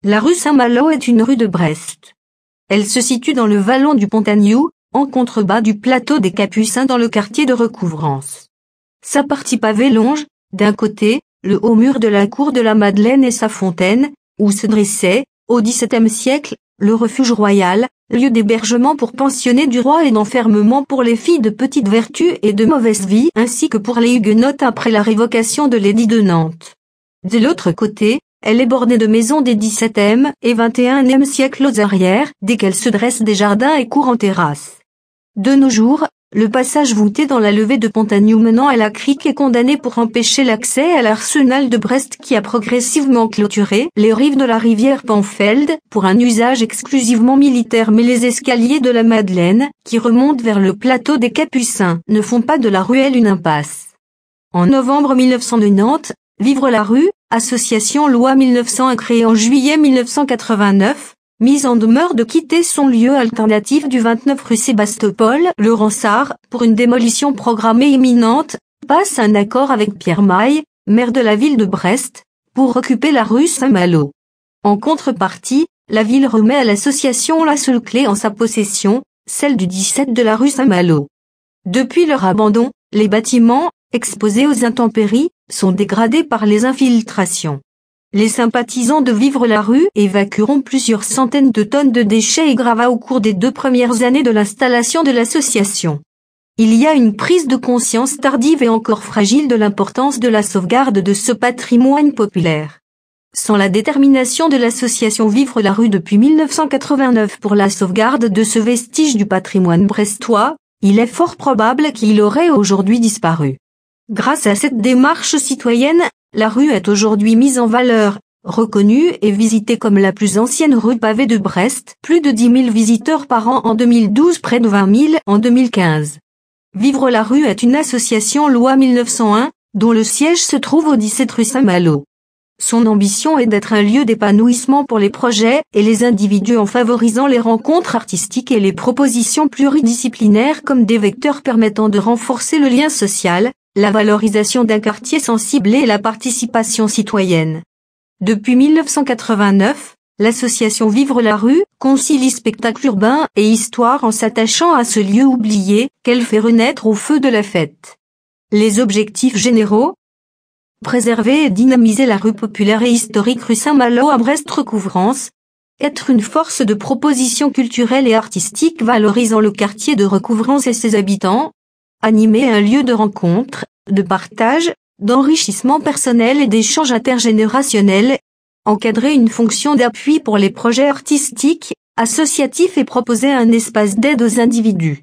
La rue Saint-Malo est une rue de Brest. Elle se situe dans le vallon du Pontagnou, en contrebas du plateau des Capucins dans le quartier de Recouvrance. Sa partie pavée longe, d'un côté, le haut mur de la cour de la Madeleine et sa fontaine, où se dressait, au XVIIe siècle, le refuge royal, lieu d'hébergement pour pensionnés du roi et d'enfermement pour les filles de petite vertu et de mauvaise vie ainsi que pour les huguenotes après la révocation de l'édit de Nantes. De l'autre côté, elle est bordée de maisons des XVIIe et XXIe siècles aux arrières, desquelles se dressent des jardins et cours en terrasse. De nos jours, le passage voûté dans la levée de Pontagnou menant à la crique est condamné pour empêcher l'accès à l'arsenal de Brest qui a progressivement clôturé les rives de la rivière Panfeld pour un usage exclusivement militaire, mais les escaliers de la Madeleine, qui remontent vers le plateau des Capucins, ne font pas de la ruelle une impasse. En novembre 1990, Vivre la rue, association loi 1901 créée en juillet 1989, mise en demeure de quitter son lieu alternatif du 29 rue Sébastopol, le Ransard, pour une démolition programmée imminente, passe un accord avec Pierre Maille, maire de la ville de Brest, pour occuper la rue Saint-Malo. En contrepartie, la ville remet à l'association la seule clé en sa possession, celle du 17 de la rue Saint-Malo. Depuis leur abandon, les bâtiments, exposés aux intempéries, sont dégradés par les infiltrations. Les sympathisants de Vivre la rue évacueront plusieurs centaines de tonnes de déchets et gravats au cours des 2 premières années de l'installation de l'association. Il y a une prise de conscience tardive et encore fragile de l'importance de la sauvegarde de ce patrimoine populaire. Sans la détermination de l'association Vivre la rue depuis 1989 pour la sauvegarde de ce vestige du patrimoine brestois, il est fort probable qu'il aurait aujourd'hui disparu. Grâce à cette démarche citoyenne, la rue est aujourd'hui mise en valeur, reconnue et visitée comme la plus ancienne rue pavée de Brest, plus de 10 000 visiteurs par an en 2012, près de 20 000 en 2015. Vivre la rue est une association loi 1901, dont le siège se trouve au 17 rue Saint-Malo. Son ambition est d'être un lieu d'épanouissement pour les projets et les individus en favorisant les rencontres artistiques et les propositions pluridisciplinaires comme des vecteurs permettant de renforcer le lien social, la valorisation d'un quartier sensible et la participation citoyenne. Depuis 1989, l'association Vivre la rue concilie spectacle urbain et histoire en s'attachant à ce lieu oublié qu'elle fait renaître au feu de la fête. Les objectifs généraux: préserver et dynamiser la rue populaire et historique rue Saint-Malo à Brest-Recouvrance, être une force de proposition culturelle et artistique valorisant le quartier de Recouvrance et ses habitants, animer un lieu de rencontre, de partage, d'enrichissement personnel et d'échange intergénérationnel, encadrer une fonction d'appui pour les projets artistiques, associatifs et proposer un espace d'aide aux individus.